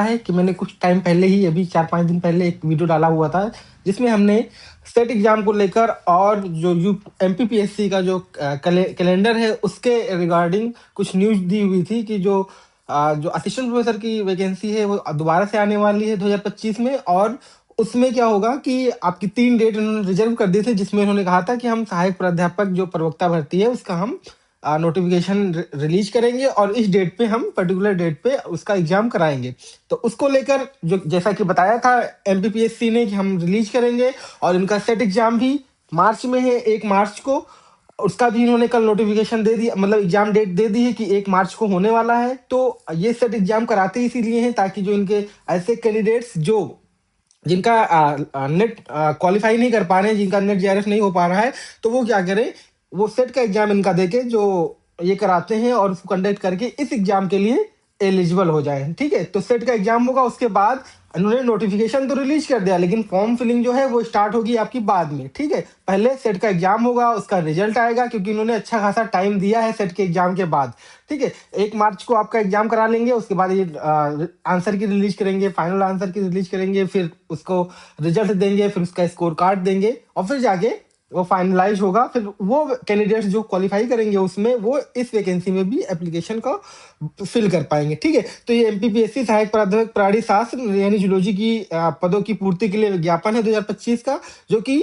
है कि मैंने कुछ टाइम पहले ही, अभी 4-5 दिन पहले एक वीडियो डाला हुआ था, जिसमें हमने सेट एग्जाम को लेकर और जो यू एमपीपीएससी का जो कैलेंडर है उसके रिगार्डिंग कुछ न्यूज़ दी हुई थी कि जो असिस्टेंट प्रोफेसर की वैकेंसी है वो दोबारा से आने वाली है 2025 में। और उसमें क्या होगा कि आपकी 3 डेट उन्होंने रिजर्व कर दिए थे, जिसमें उन्होंने कहा था कि हम सहायक प्राध्यापक जो प्रवक्ता भर्ती है उसका हम नोटिफिकेशन रिलीज करेंगे और इस डेट पे हम पर्टिकुलर डेट पे उसका एग्जाम कराएंगे। तो उसको लेकर जो जैसा कि बताया था एमपीपीएससी ने कि हम रिलीज करेंगे, और इनका सेट एग्जाम भी मार्च में है, 1 मार्च को। उसका भी इन्होंने कल नोटिफिकेशन दे दिया, मतलब एग्जाम डेट दे दी है कि 1 मार्च को होने वाला है। तो ये सेट एग्जाम कराते इसीलिए हैं ताकि जो इनके ऐसे कैंडिडेट्स जो जिनका नेट क्वालिफाई नहीं कर पा रहे हैं, जिनका नेट जेआरएफ नहीं हो पा रहा है, तो वो क्या करें, वो सेट का एग्जाम इनका देके जो ये कराते हैं और उसको कंडक्ट करके इस एग्जाम के लिए एलिजिबल हो जाए। ठीक है, तो सेट का एग्जाम होगा, उसके बाद उन्होंने नोटिफिकेशन तो रिलीज कर दिया, लेकिन फॉर्म फिलिंग जो है वो स्टार्ट होगी आपकी बाद में। ठीक है, पहले सेट का एग्जाम होगा, उसका रिजल्ट आएगा, क्योंकि इन्होंने अच्छा खासा टाइम दिया है सेट के एग्जाम के बाद। ठीक है, 1 मार्च को आपका एग्जाम करा लेंगे, उसके बाद ये आंसर की रिलीज करेंगे, फाइनल आंसर की रिलीज करेंगे, फिर उसको रिजल्ट देंगे, फिर उसका स्कोर कार्ड देंगे, और फिर जाके वो फाइनलाइज होगा। फिर वो कैंडिडेट्स जो क्वालिफाई करेंगे उसमें, वो इस वैकेंसी में भी एप्लीकेशन का फिल कर पाएंगे। ठीक है, तो ये एमपीपीएससी सहायक प्राध्यापक प्राणी शास्त्र यानी जूलॉजी की पदों की पूर्ति के लिए विज्ञापन है 2025 का, जो कि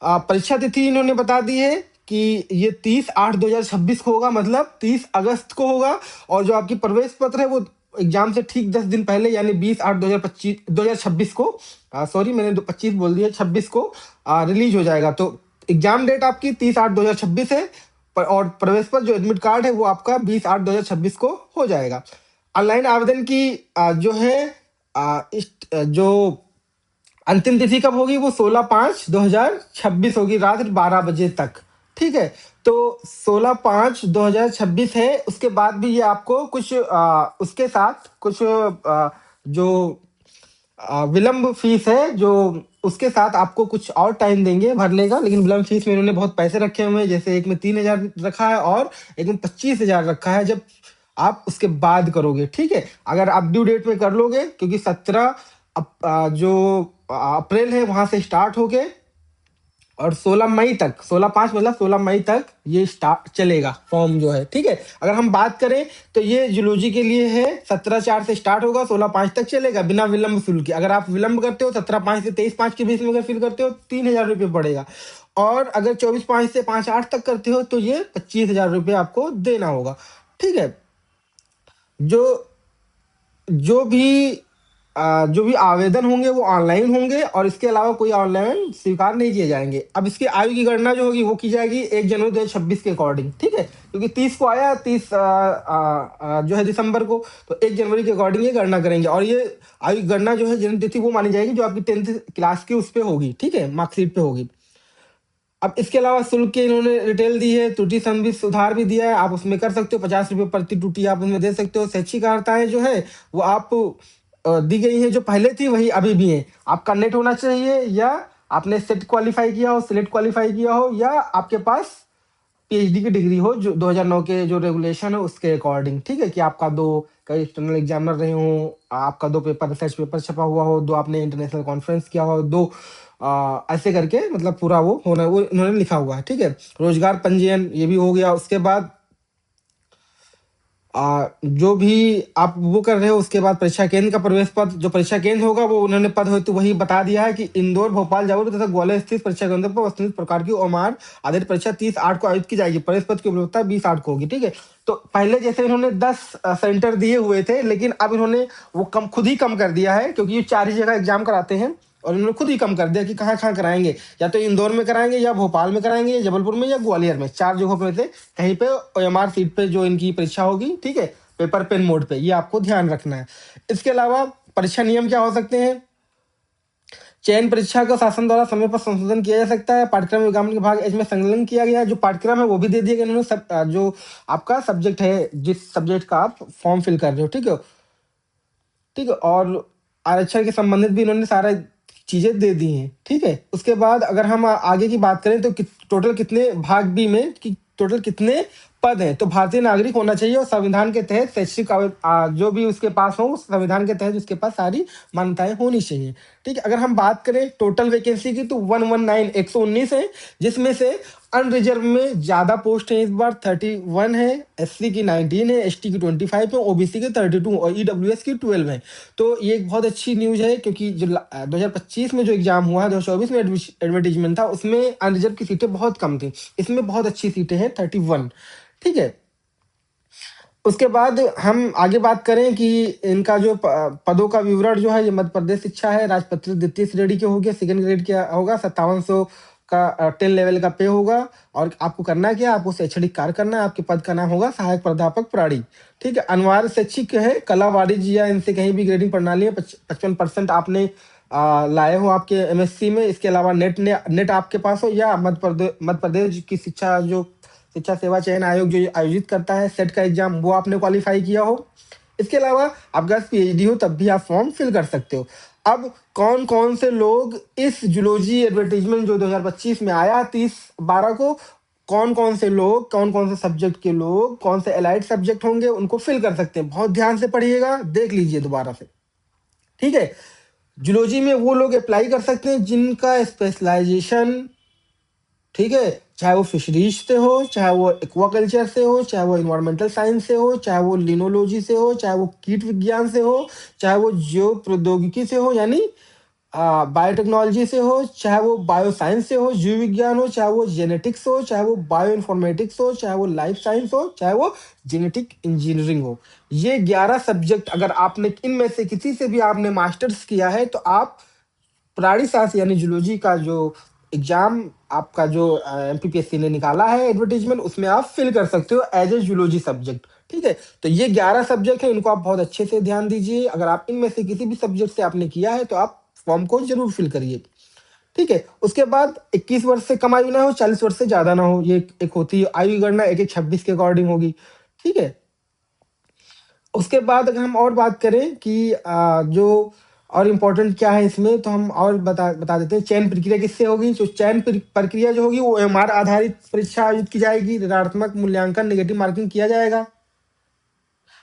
परीक्षा तिथि इन्होंने बता दी है कि ये 30/8/2026 को होगा, मतलब 30 अगस्त को होगा। और जो आपकी प्रवेश पत्र है वो एग्जाम से ठीक 10 दिन पहले यानी 20/8/2026 को, सॉरी मैंने 25 बोल दिया, 26 को रिलीज हो जाएगा। तो एग्जाम डेट आपकी 30/8/2026 है, और प्रवेश पत्र जो एडमिट कार्ड है वो आपका 20/8/2026 को हो जाएगा। ऑनलाइन आवेदन की जो है जो अंतिम तिथि कब होगी, वो 16/5/2026 होगी, रात 12 बजे तक। ठीक है, तो 16/5/2026 है। उसके बाद भी ये आपको कुछ उसके साथ कुछ जो विलंब फीस है, जो उसके साथ आपको कुछ और टाइम देंगे भरने का, लेकिन विलंब फीस में इन्होंने बहुत पैसे रखे हुए हैं, जैसे एक में 3,000 रखा है और एक में 25,000 रखा है, जब आप उसके बाद करोगे। ठीक है, अगर आप ड्यू डेट में कर लोगे, क्योंकि 17 जो अप्रैल है वहां से स्टार्ट होके और 16 मई तक, 16/5 मतलब 16 मई तक ये स्टार्ट चलेगा फॉर्म जो है। ठीक है, अगर हम बात करें तो ये जूलॉजी के लिए है, 17/4 से स्टार्ट होगा, 16/5 तक चलेगा बिना विलंब शुल्क के। अगर आप विलंब करते हो 17/5 से 23/5 के बीच में अगर फिल करते हो 3,000 रुपये पड़ेगा, और अगर 24/5 से 5/8 तक करते हो तो ये 25,000 रुपये आपको देना होगा। ठीक है, जो जो भी जो भी आवेदन होंगे वो ऑनलाइन होंगे, और इसके अलावा कोई ऑनलाइन स्वीकार नहीं किए जाएंगे। अब इसकी आयु की गणना जो होगी वो की जाएगी 1 जनवरी 2026 के अकॉर्डिंग। ठीक है, क्योंकि 30 को आया, 30 जो है दिसंबर को, तो 1 जनवरी के अकॉर्डिंग ये गणना करेंगे, और ये आयु गणना जो है जन्म तिथि वो मानी जाएगी जो आपकी 10th क्लास की उस पर होगी। ठीक है, मार्कशीट पे होगी। अब इसके अलावा शुल्क के इन्होंने डिटेल दी है, त्रुटि संबंधी सुधार भी दिया है, आप उसमें कर सकते हो, 50 रुपये प्रति त्रुटि आप उसमें दे सकते हो। शैक्षिक अर्हताएं जो है वो आप दी गई है, जो पहले थी वही अभी भी है। आपका नेट होना चाहिए, या आपने सेट क्वालिफाई किया हो, सिलेक्ट क्वालिफाई किया हो, या आपके पास पीएचडी की डिग्री हो, जो 2009 के जो रेगुलेशन है उसके अकॉर्डिंग। ठीक है, कि आपका 2 कई एक्सटर्नल एग्जामिनर रहे हो, आपका 2 पेपर रिसर्च पेपर छपा हुआ हो, 2 आपने इंटरनेशनल कॉन्फ्रेंस किया हो, 2 ऐसे करके, मतलब पूरा वो होना, वो इन्होंने लिखा हुआ है। ठीक है, रोजगार पंजीयन ये भी हो गया। उसके बाद जो भी आप वो कर रहे हो, उसके बाद परीक्षा केंद्र का प्रवेश पत्र, जो परीक्षा केंद्र होगा वो उन्होंने पद हो तो वही बता दिया है कि इंदौर, भोपाल, जबलपुर तथा ग्वालियर स्थित परीक्षा केंद्र पर वस्तुनिष्ठ प्रकार की ओमार आधारित परीक्षा 30/8 को आयोजित की जाएगी। प्रवेश पत्र की उपलब्धता 20/8 को होगी। ठीक है, तो पहले जैसे इन्होंने 10 सेंटर दिए हुए थे, लेकिन अब इन्होंने वो खुद ही कम कर दिया है, क्योंकि ये 4 ही जगह एग्जाम कराते हैं, और इन्होंने खुद ही कम कर दिया कि कहाँ कहाँ कराएंगे, या तो इंदौर में कराएंगे, या भोपाल में कराएंगे, या जबलपुर में, या ग्वालियर में। 4 जगहों पे से कहीं पे ओएमआर सीट पे जो इनकी परीक्षा होगी। ठीक है, पेपर पेन मोड पे, ये आपको ध्यान रखना है। इसके अलावा परीक्षा नियम क्या हो सकते हैं, चयन परीक्षा को शासन द्वारा समय पर संशोधन किया जा सकता है। पाठ्यक्रम विज्ञापन के भाग एच में संलग्न किया गया है, जो पाठ्यक्रम है वो भी दे दिया गया इन्होंने, जो आपका सब्जेक्ट है, जिस सब्जेक्ट का आप फॉर्म फिल कर रहे हो। ठीक है, ठीक है, और आरक्षण के संबंधित भी इन्होंने सारा चीजें दे दी हैं। ठीक है, उसके बाद अगर हम आगे की बात करें तो टोटल कितने भाग बी में, कि टोटल कितने पद हैं, तो भारतीय नागरिक होना चाहिए और संविधान के तहत शैक्षिक जो भी उसके पास हो, संविधान के तहत उसके पास सारी मान्यताएं होनी चाहिए। ठीक है, अगर हम बात करें टोटल वैकेंसी की तो 119 है, जिसमें से अनरिजर्व में ज्यादा पोस्ट है, इस बार 31 है, एससी की 19 है, एसटी की 25 है, ओबीसी की 32 और ईडब्ल्यूएस की 12 है। तो ये एक बहुत अच्छी न्यूज है, क्योंकि जो 2025 में जो एग्जाम हुआ, 2024 में एडवर्टीजमेंट था, उसमें अनरिजर्व की सीटें बहुत कम थी, इसमें बहुत अच्छी सीटें हैं 31। ठीक है, उसके बाद हम आगे बात करें कि इनका जो पदों का विवरण जो है, ये मध्य प्रदेश शिक्षा है, राजपत्रित द्वितीय श्रेणी के होंगे, सेकंड ग्रेड के होगा, 5700 का 10 लेवल का पे होगा। और आपको करना क्या है, आपको शैक्षणिक कार्य करना है, आपके पद का नाम होगा सहायक प्राध्यापक प्राणी। ठीक है, अनिवार्य शैक्षिक है, कला वाणिज्य या इनसे कहीं भी ग्रेडिंग प्रणाली में 55% आपने लाए हो आपके एमएससी में, इसके अलावा नेट आपके पास हो, या मध्य प्रदेश की शिक्षा सेवा चयन आयोग जो आयोजित करता है सेट का एग्जाम, वो आपने क्वालिफाई किया हो। इसके अलावा आपके पास पीएचडी हो तब भी आप फॉर्म फिल कर सकते हो। अब कौन कौन से लोग इस जूलॉजी एडवर्टीजमेंट जो 2025 में आया 30/12 को, कौन कौन से लोग, कौन कौन से सब्जेक्ट के लोग, कौन से एलाइड सब्जेक्ट होंगे, उनको फिल कर सकते हैं। बहुत ध्यान से पढ़िएगा, देख लीजिए दोबारा से। ठीक है, जूलॉजी में वो लोग अप्लाई कर सकते हैं जिनका स्पेशलाइजेशन, ठीक है, चाहे वो फिशरीज से हो, चाहे वो एक्वाकल्चर से हो, चाहे वो इन्वायरमेंटल साइंस से हो, चाहे वो लिनोलॉजी से हो, चाहे वो कीट विज्ञान से हो, चाहे वो जीव प्रौद्योगिकी से हो यानी बायोटेक्नोलॉजी से हो, चाहे वो बायो साइंस से हो, जीव विज्ञान हो, चाहे वो जेनेटिक्स हो, चाहे वो बायो इन्फॉर्मेटिक्स हो, चाहे वो लाइफ साइंस हो, चाहे वो जेनेटिक इंजीनियरिंग हो। ये 11 सब्जेक्ट अगर आपने इनमें से किसी से भी आपने मास्टर्स किया है, तो आप प्राणी शास्त्र यानी जूलॉजी का जो एग्जाम आपका जो एमपीपीएससी ने निकाला है एडवर्टीजमेंट, उसमें आप फिल कर सकते हो एज ए जूलॉजी सब्जेक्ट। ठीक है, तो ये 11 सब्जेक्ट है, इनको आप बहुत अच्छे से ध्यान दीजिए। अगर आप इनमें से किसी भी सब्जेक्ट से आपने किया है तो आप फॉर्म को जरूर फिल करिए। ठीक है, उसके बाद 21 वर्ष से कम आयु ना हो, 40 वर्ष से ज्यादा ना हो, ये एक होती है आयु गणना, 1/26 के अकॉर्डिंग होगी। ठीक है, उसके बाद अगर हम और बात करें कि जो और इम्पोर्टेंट क्या है इसमें, तो हम और बता देते हैं। चयन प्रक्रिया किससे होगी, जो चयन प्रक्रिया जो होगी वो एमआर आधारित परीक्षा आयोजित की जाएगी, ऋणात्मक मूल्यांकन नेगेटिव मार्किंग किया जाएगा।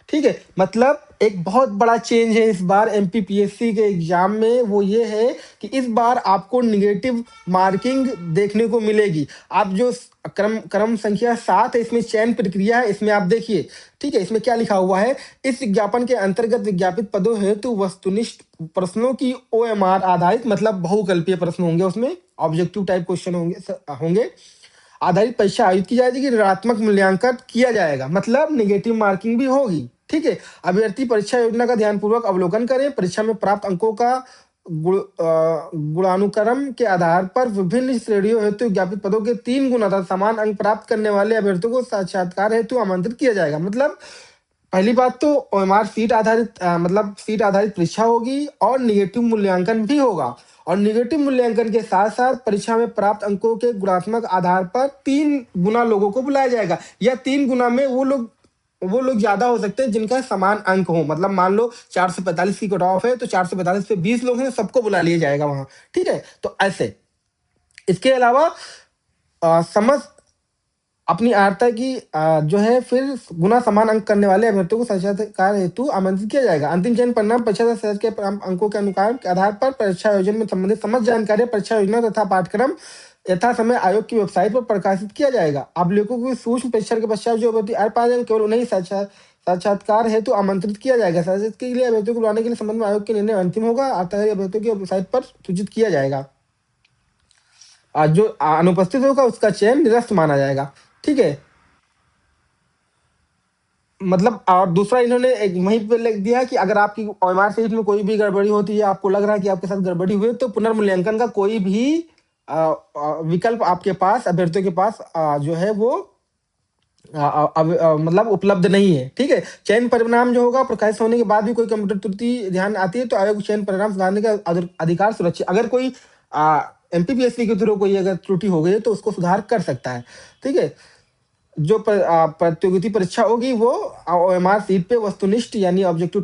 ठीक है, मतलब एक बहुत बड़ा चेंज है इस बार एमपीपीएससी के एग्जाम में, वो ये है कि इस बार आपको निगेटिव मार्किंग देखने को मिलेगी। आप जो क्रम संख्या 7 है, इसमें चयन प्रक्रिया है, इसमें आप देखिए। ठीक है, इसमें क्या लिखा हुआ है, इस विज्ञापन के अंतर्गत विज्ञापित पदों हेतु वस्तुनिष्ठ प्रश्नों की ओएमआर आधारित, मतलब बहुकल्पीय प्रश्न होंगे, उसमें ऑब्जेक्टिव टाइप क्वेश्चन होंगे आधारित परीक्षा आयोजित की जाएगी, ऋणात्मक मूल्यांकन किया जाएगा, मतलब नेगेटिव मार्किंग भी होगी। ठीक है, अभ्यर्थी परीक्षा योजना का ध्यानपूर्वक अवलोकन करें। परीक्षा में प्राप्त अंकों का गुणानुक्रम के आधार पर विभिन्न श्रेणियों हेतु विज्ञापित पदों के 3 गुना तथा समान अंक प्राप्त करने वाले अभ्यर्थियों को साक्षात्कार हेतु आमंत्रित किया जाएगा। मतलब पहली बात तो ओएमआर सीट आधारित मतलब सीट आधारित परीक्षा होगी और निगेटिव मूल्यांकन भी होगा। और निगेटिव मूल्यांकन के साथ साथ परीक्षा में प्राप्त अंकों के गुणात्मक आधार पर 3 गुना लोगों को बुलाया जाएगा, या 3 गुना में वो लोग ज्यादा हो सकते हैं जिनका समान अंक हो। मतलब मान लो 445 की कट ऑफ है, तो 445 पे 20 लोग हैं, सबको बुला लिया जाएगा वहां। ठीक है, तो ऐसे इसके अलावा समझ अपनी आर्ता की जो है फिर गुना समान अंक करने वाले अभ्यर्थियों को साक्षात्कार हेतु आमंत्रित किया जाएगा। अंतिम चयन परिणाम परीक्षा सहज के अंकों के अनुसार के आधार पर परीक्षा आयोजन में संबंधित समस्त जानकारी परीक्षा योजना तथा पाठ्यक्रम यथा समय आयोग की वेबसाइट पर प्रकाशित किया जाएगा। अभिलेखों की सूक्ष्म परीक्षण के पश्चात जो अभ्यर्थी आ पाए जाएंगे, केवल उन्हें साक्षात्कार हेतु आमंत्रित किया जाएगा। साक्षात्कार के लिए अभ्यर्थियों को बुलाने के लिए संबंध में आयोग के निर्णय अंतिम होगा, अभ्यर्थियों की वेबसाइट पर सूचित किया जाएगा। जो अनुपस्थित होगा उसका चयन निरस्त माना जाएगा। ठीक है, मतलब और दूसरा इन्होंने एक वहीं पे लिख दिया कि अगर आपकी ओएमआर सीट में कोई भी गड़बड़ी होती है, आपको लग रहा है कि आपके साथ गड़बड़ी हुई, तो पुनर्मूल्यांकन का कोई भी विकल्प आपके पास, अभ्यर्थियों के पास जो है वो मतलब उपलब्ध नहीं है। ठीक है, चयन परिणाम जो होगा प्रकाशित होने के बाद भी कोई कंप्यूटर त्रुटि ध्यान आती है तो आयोग चयन परिणाम सुधारने का अधिकार सुरक्षित। अगर कोई एमपीपीएससी के थ्रू कोई अगर त्रुटि हो गई तो उसको सुधार कर सकता है। ठीक है, जो प्रतियोगिता परीक्षा होगी वो ओएमआर सीट पे वस्तुनिष्ठ यानी ऑब्जेक्टिव